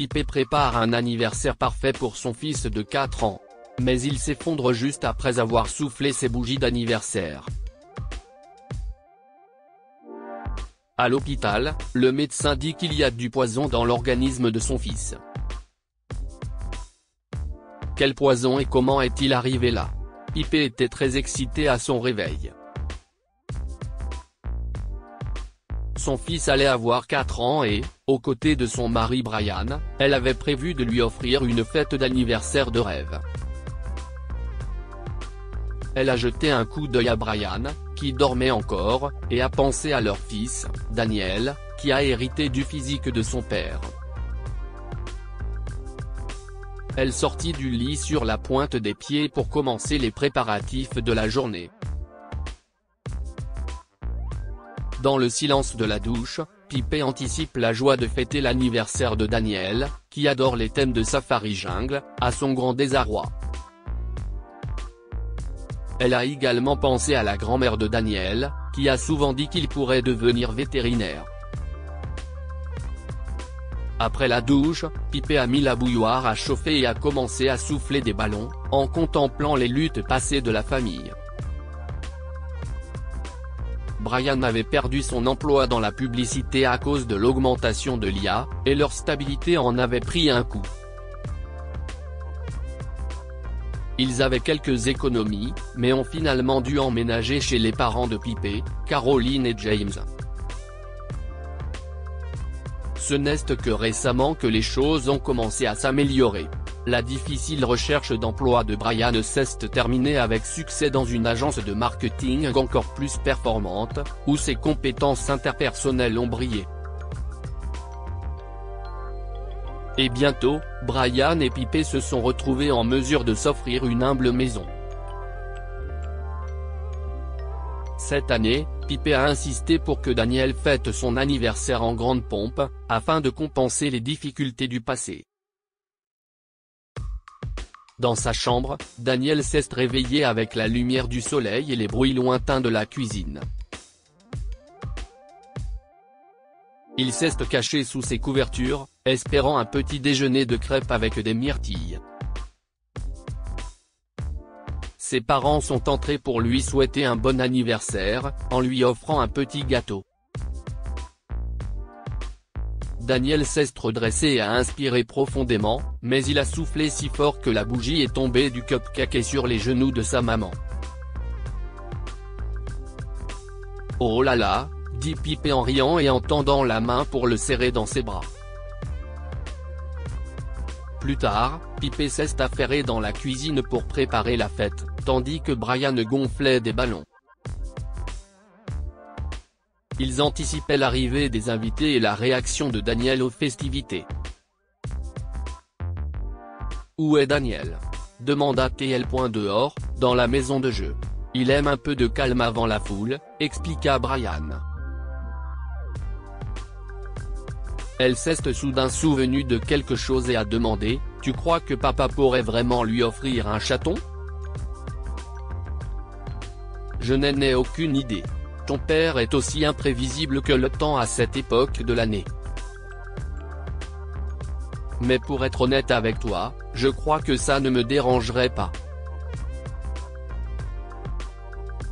Pipé prépare un anniversaire parfait pour son fils de 4 ans. Mais il s'effondre juste après avoir soufflé ses bougies d'anniversaire. À l'hôpital, le médecin dit qu'il y a du poison dans l'organisme de son fils. Quel poison et comment est-il arrivé là? Pipé était très excité à son réveil. Son fils allait avoir 4 ans et, aux côtés de son mari Brian, elle avait prévu de lui offrir une fête d'anniversaire de rêve. Elle a jeté un coup d'œil à Brian, qui dormait encore, et a pensé à leur fils, Daniel, qui a hérité du physique de son père. Elle sortit du lit sur la pointe des pieds pour commencer les préparatifs de la journée. Dans le silence de la douche, Pipé anticipe la joie de fêter l'anniversaire de Daniel, qui adore les thèmes de Safari Jungle, à son grand désarroi. Elle a également pensé à la grand-mère de Daniel, qui a souvent dit qu'il pourrait devenir vétérinaire. Après la douche, Pipé a mis la bouilloire à chauffer et a commencé à souffler des ballons, en contemplant les luttes passées de la famille. Brian avait perdu son emploi dans la publicité à cause de l'augmentation de l'IA, et leur stabilité en avait pris un coup. Ils avaient quelques économies, mais ont finalement dû emménager chez les parents de Pipé, Caroline et James. Ce n'est que récemment que les choses ont commencé à s'améliorer. La difficile recherche d'emploi de Brian s'est terminée avec succès dans une agence de marketing encore plus performante, où ses compétences interpersonnelles ont brillé. Et bientôt, Brian et Pipé se sont retrouvés en mesure de s'offrir une humble maison. Cette année, Pipé a insisté pour que Daniel fête son anniversaire en grande pompe, afin de compenser les difficultés du passé. Dans sa chambre, Daniel s'est réveillé avec la lumière du soleil et les bruits lointains de la cuisine. Il s'est caché sous ses couvertures, espérant un petit déjeuner de crêpes avec des myrtilles. Ses parents sont entrés pour lui souhaiter un bon anniversaire, en lui offrant un petit gâteau. Daniel s'est redressé et a inspiré profondément, mais il a soufflé si fort que la bougie est tombée du cupcake et sur les genoux de sa maman. Oh là là, dit Pipé en riant et en tendant la main pour le serrer dans ses bras. Plus tard, Pipé s'est affairé dans la cuisine pour préparer la fête, tandis que Brian gonflait des ballons. Ils anticipaient l'arrivée des invités et la réaction de Daniel aux festivités. « Où est Daniel ?» demanda TL. Dehors, dans la maison de jeu. « Il aime un peu de calme avant la foule », expliqua Brian. Elle s'est soudain souvenue de quelque chose et a demandé « Tu crois que papa pourrait vraiment lui offrir un chaton ?» Je n'en ai aucune idée. Ton père est aussi imprévisible que le temps à cette époque de l'année. Mais pour être honnête avec toi, je crois que ça ne me dérangerait pas.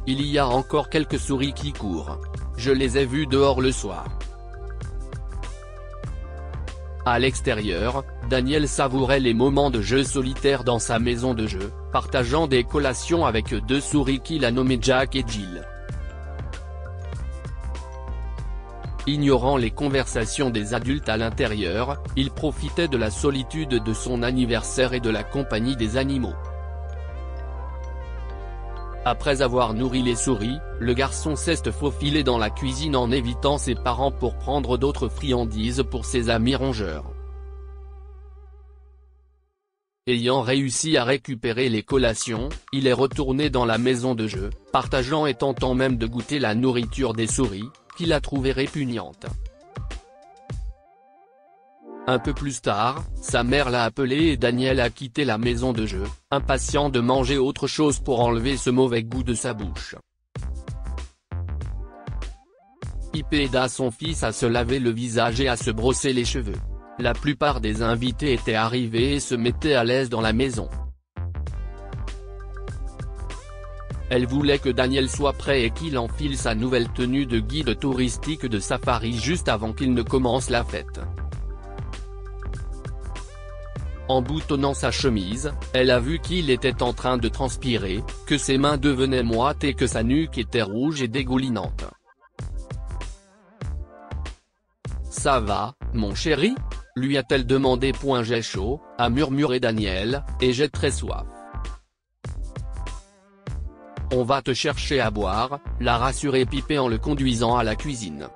Il y a encore quelques souris qui courent. Je les ai vues dehors le soir. À l'extérieur, Daniel savourait les moments de jeu solitaire dans sa maison de jeu, partageant des collations avec 2 souris qu'il a nommées Jack et Jill. Ignorant les conversations des adultes à l'intérieur, il profitait de la solitude de son anniversaire et de la compagnie des animaux. Après avoir nourri les souris, le garçon s'est faufilé dans la cuisine en évitant ses parents pour prendre d'autres friandises pour ses amis rongeurs. Ayant réussi à récupérer les collations, il est retourné dans la maison de jeu, partageant et tentant même de goûter la nourriture des souris, qu'il a trouvée répugnante. Un peu plus tard, sa mère l'a appelé et Daniel a quitté la maison de jeu, impatient de manger autre chose pour enlever ce mauvais goût de sa bouche. Pipé aida son fils à se laver le visage et à se brosser les cheveux. la plupart des invités étaient arrivés et se mettaient à l'aise dans la maison. Elle voulait que Daniel soit prêt et qu'il enfile sa nouvelle tenue de guide touristique de safari juste avant qu'il ne commence la fête. En boutonnant sa chemise, elle a vu qu'il était en train de transpirer, que ses mains devenaient moites et que sa nuque était rouge et dégoulinante. « Ça va, mon chéri ?» lui a-t-elle demandé. « J'ai chaud », a murmuré Daniel, « et j'ai très soif. » « On va te chercher à boire », l'a rassuré Pipé en le conduisant à la cuisine.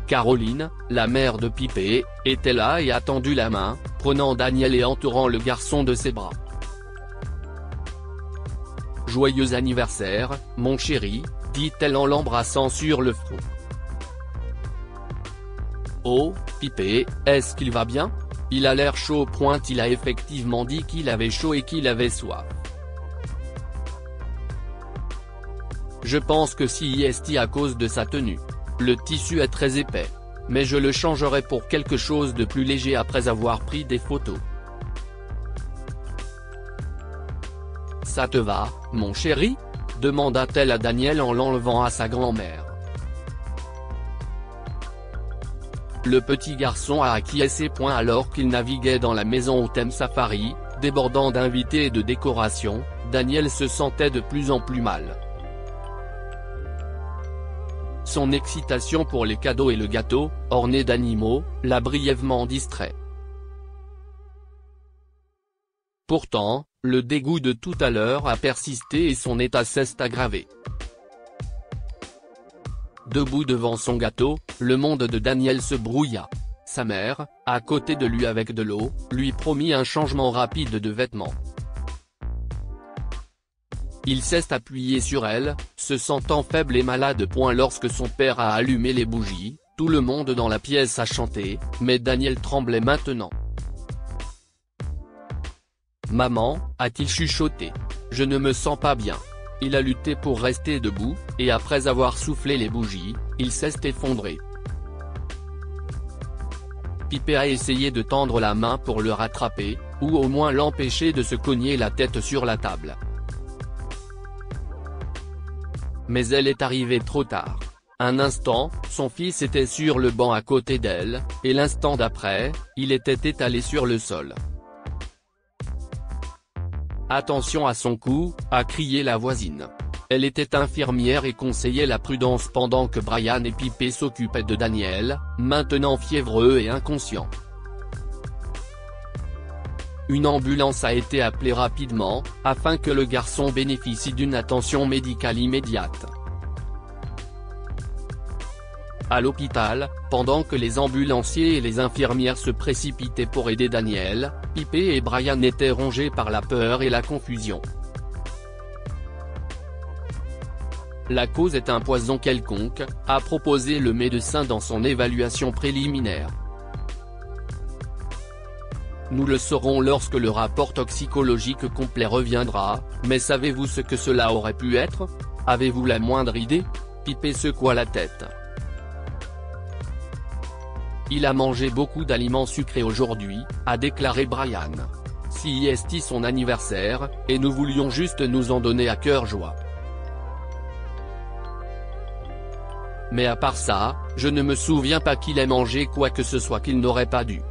Caroline, la mère de Pipé, était là et a tendu la main, prenant Daniel et entourant le garçon de ses bras. « Joyeux anniversaire, mon chéri », dit-elle en l'embrassant sur le front. « Oh, Pipé, est-ce qu'il va bien ? Il a l'air chaud. » Il a effectivement dit qu'il avait chaud et qu'il avait soif. Je pense que c'est à cause de sa tenue. Le tissu est très épais. Mais je le changerai pour quelque chose de plus léger après avoir pris des photos. Ça te va, mon chéri ? demanda-t-elle à Daniel en l'enlevant à sa grand-mère. Le petit garçon a acquiescé. Alors qu'il naviguait dans la maison au thème safari, débordant d'invités et de décorations, Daniel se sentait de plus en plus mal. Son excitation pour les cadeaux et le gâteau, orné d'animaux, l'a brièvement distrait. Pourtant, le dégoût de tout à l'heure a persisté et son état s'est aggravé. Debout devant son gâteau, le monde de Daniel se brouilla. Sa mère, à côté de lui avec de l'eau, lui promit un changement rapide de vêtements. Il s'est appuyé sur elle, se sentant faible et malade. Lorsque son père a allumé les bougies, tout le monde dans la pièce a chanté, mais Daniel tremblait maintenant. « Maman », a-t-il chuchoté. « Je ne me sens pas bien. » Il a lutté pour rester debout, et après avoir soufflé les bougies, il s'est effondré. Pipé a essayé de tendre la main pour le rattraper, ou au moins l'empêcher de se cogner la tête sur la table. Mais elle est arrivée trop tard. Un instant, son fils était sur le banc à côté d'elle, et l'instant d'après, il était étalé sur le sol. « Attention à son cou », a crié la voisine. Elle était infirmière et conseillait la prudence pendant que Brian et Pipé s'occupaient de Daniel, maintenant fiévreux et inconscient. Une ambulance a été appelée rapidement, afin que le garçon bénéficie d'une attention médicale immédiate. À l'hôpital, pendant que les ambulanciers et les infirmières se précipitaient pour aider Daniel, Pipé et Brian étaient rongés par la peur et la confusion. La cause est un poison quelconque, a proposé le médecin dans son évaluation préliminaire. Nous le saurons lorsque le rapport toxicologique complet reviendra, mais savez-vous ce que cela aurait pu être ? Avez-vous la moindre idée ? Pipé secoua la tête. Il a mangé beaucoup d'aliments sucrés aujourd'hui, a déclaré Brian. C'est son anniversaire, et nous voulions juste nous en donner à cœur joie. Mais à part ça, je ne me souviens pas qu'il ait mangé quoi que ce soit qu'il n'aurait pas dû.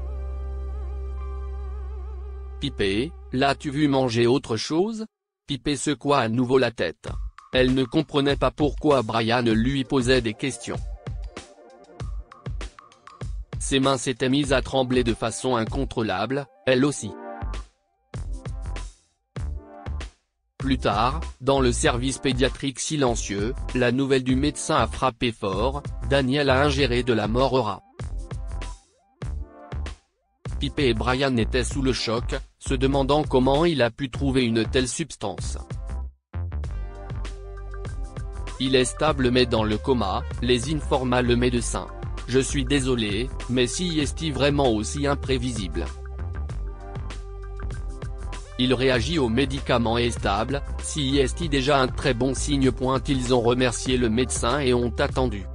Pipé, l'as-tu vu manger autre chose ? Pipé secoua à nouveau la tête. Elle ne comprenait pas pourquoi Brian lui posait des questions. Ses mains s'étaient mises à trembler de façon incontrôlable, elle aussi. Plus tard, dans le service pédiatrique silencieux, la nouvelle du médecin a frappé fort, Daniel a ingéré de la morphine. Pipé et Brian étaient sous le choc, se demandant comment il a pu trouver une telle substance. Il est stable mais dans le coma, les informa le médecin. Je suis désolé, mais si est-il vraiment aussi imprévisible ? Il réagit aux médicaments et est stable, si est déjà un très bon signe. Ils ont remercié le médecin et ont attendu.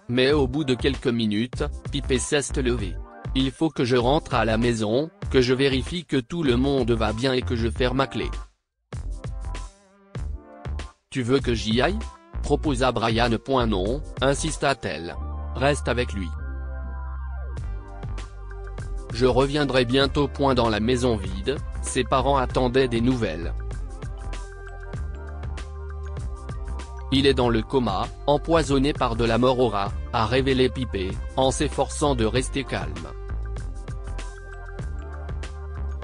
Mais au bout de quelques minutes, Pipé s'est levé. Il faut que je rentre à la maison, que je vérifie que tout le monde va bien et que je ferme ma clé. Tu veux que j'y aille ? Proposa Brian. Non, insista-t-elle. Reste avec lui. Je reviendrai bientôt. Dans la maison vide, ses parents attendaient des nouvelles. Il est dans le coma, empoisonné par de la mort au rat, a révélé Pipé, en s'efforçant de rester calme.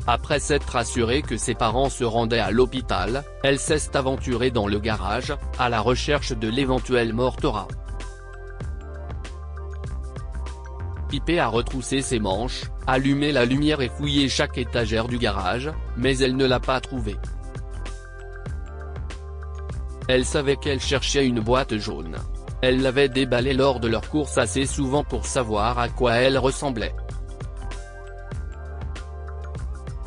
Après s'être assurée que ses parents se rendaient à l'hôpital, elle s'est aventurée dans le garage, à la recherche de l'éventuelle mort au rat. Pipé a retroussé ses manches, allumé la lumière et fouillé chaque étagère du garage, mais elle ne l'a pas trouvé. Elle savait qu'elle cherchait une boîte jaune. Elle l'avait déballée lors de leur course assez souvent pour savoir à quoi elle ressemblait.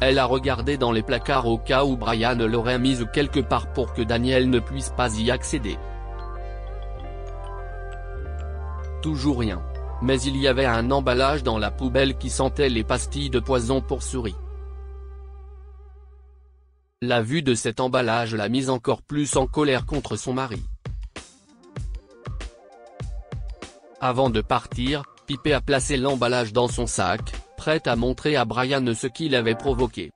Elle a regardé dans les placards au cas où Brian l'aurait mise quelque part pour que Daniel ne puisse pas y accéder. Toujours rien. Mais il y avait un emballage dans la poubelle qui sentait les pastilles de poison pour souris. La vue de cet emballage l'a mise encore plus en colère contre son mari. Avant de partir, Pipé a placé l'emballage dans son sac, prête à montrer à Brian ce qu'il avait provoqué.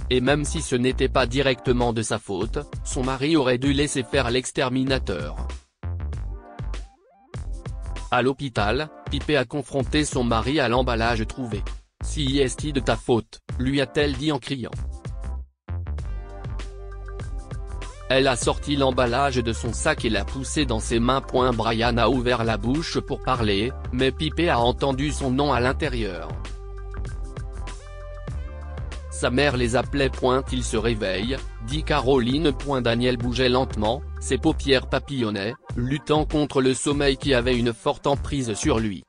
Et même si ce n'était pas directement de sa faute, son mari aurait dû laisser faire l'exterminateur. À l'hôpital, Pipé a confronté son mari à l'emballage trouvé. « Si est de ta faute », lui a-t-elle dit en criant. Elle a sorti l'emballage de son sac et l'a poussé dans ses mains. Brian a ouvert la bouche pour parler, mais Pipé a entendu son nom à l'intérieur. Sa mère les appelait. Il se réveille, dit Caroline. Daniel bougeait lentement, ses paupières papillonnaient, luttant contre le sommeil qui avait une forte emprise sur lui.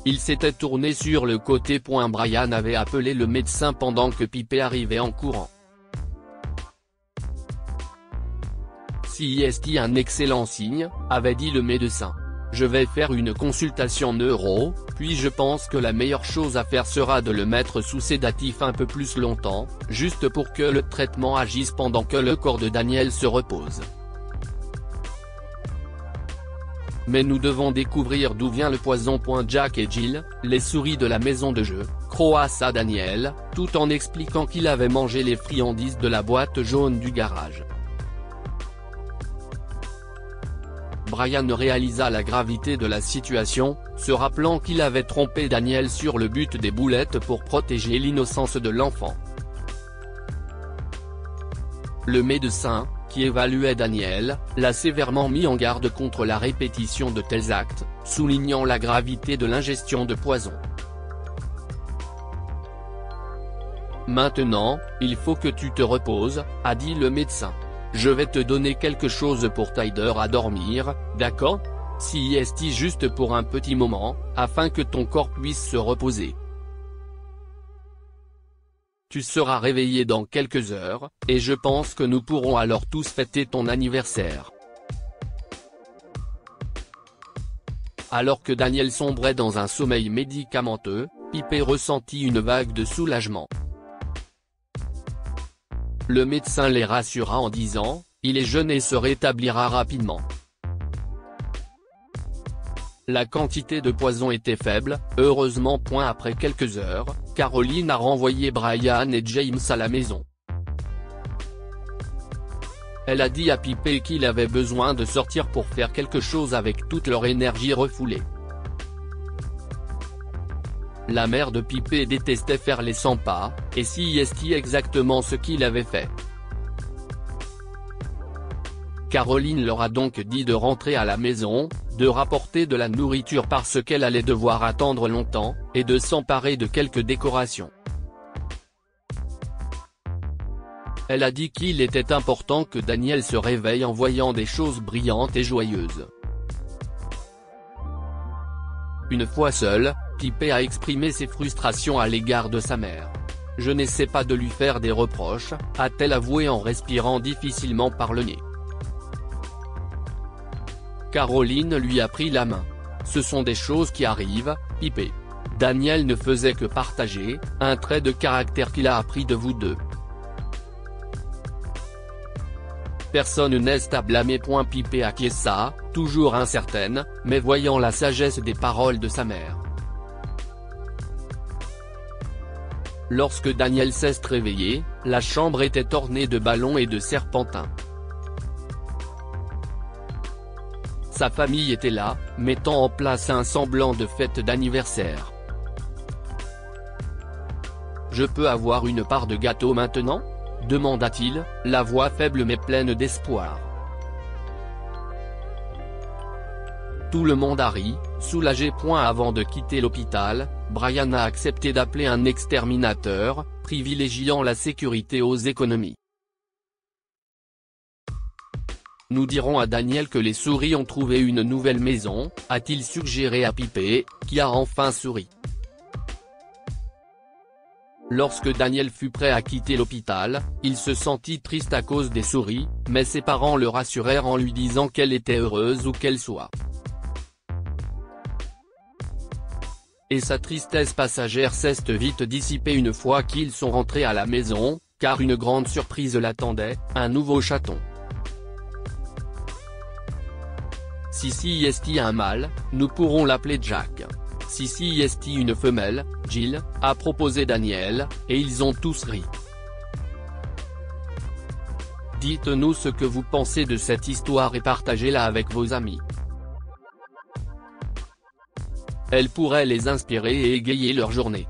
Il s'était tourné sur le côté. Brian avait appelé le médecin pendant que Pipé arrivait en courant. C'est un excellent signe, avait dit le médecin. Je vais faire une consultation neuro, puis je pense que la meilleure chose à faire sera de le mettre sous sédatif un peu plus longtemps, juste pour que le traitement agisse pendant que le corps de Daniel se repose. Mais nous devons découvrir d'où vient le poison. Jack et Jill, les souris de la maison de jeu, croassa Daniel, tout en expliquant qu'il avait mangé les friandises de la boîte jaune du garage. Brian réalisa la gravité de la situation, se rappelant qu'il avait trompé Daniel sur le but des boulettes pour protéger l'innocence de l'enfant. Le médecin, qui évaluait Daniel, l'a sévèrement mis en garde contre la répétition de tels actes, soulignant la gravité de l'ingestion de poison. Maintenant, il faut que tu te reposes, a dit le médecin. Je vais te donner quelque chose pour t'aider à dormir, d'accord ? Si juste pour un petit moment, afin que ton corps puisse se reposer. Tu seras réveillé dans quelques heures, et je pense que nous pourrons alors tous fêter ton anniversaire. Alors que Daniel sombrait dans un sommeil médicamenteux, Pipé ressentit une vague de soulagement. Le médecin les rassura en disant, « Il est jeune et se rétablira rapidement ». La quantité de poison était faible, heureusement. Après quelques heures, Caroline a renvoyé Brian et James à la maison. Elle a dit à Pipé qu'il avait besoin de sortir pour faire quelque chose avec toute leur énergie refoulée. La mère de Pipé détestait faire les 100 pas, et c'est exactement ce qu'il avait fait. Caroline leur a donc dit de rentrer à la maison, de rapporter de la nourriture parce qu'elle allait devoir attendre longtemps, et de s'emparer de quelques décorations. Elle a dit qu'il était important que Daniel se réveille en voyant des choses brillantes et joyeuses. Une fois seule, Pipé a exprimé ses frustrations à l'égard de sa mère. « Je n'essaie pas de lui faire des reproches », a-t-elle avoué en respirant difficilement par le nez. Caroline lui a pris la main. Ce sont des choses qui arrivent, Pipé. Daniel ne faisait que partager, un trait de caractère qu'il a appris de vous deux. Personne n'est à blâmer. Pipé acquiesça, toujours incertaine, mais voyant la sagesse des paroles de sa mère. Lorsque Daniel s'est réveillé, la chambre était ornée de ballons et de serpentins. Sa famille était là, mettant en place un semblant de fête d'anniversaire. « Je peux avoir une part de gâteau maintenant ?» demanda-t-il, la voix faible mais pleine d'espoir. Tout le monde a ri, soulagé. Avant de quitter l'hôpital, Brian a accepté d'appeler un exterminateur, privilégiant la sécurité aux économies. Nous dirons à Daniel que les souris ont trouvé une nouvelle maison, a-t-il suggéré à Pipé, qui a enfin souri. Lorsque Daniel fut prêt à quitter l'hôpital, il se sentit triste à cause des souris, mais ses parents le rassurèrent en lui disant qu'elle était heureuse où qu'elle soit. Et sa tristesse passagère s'est vite dissipée une fois qu'ils sont rentrés à la maison, car une grande surprise l'attendait, un nouveau chaton. Si est un mâle, nous pourrons l'appeler Jack. Si est une femelle, Jill, a proposé Daniel, et ils ont tous ri. Dites-nous ce que vous pensez de cette histoire et partagez-la avec vos amis. Elle pourrait les inspirer et égayer leur journée.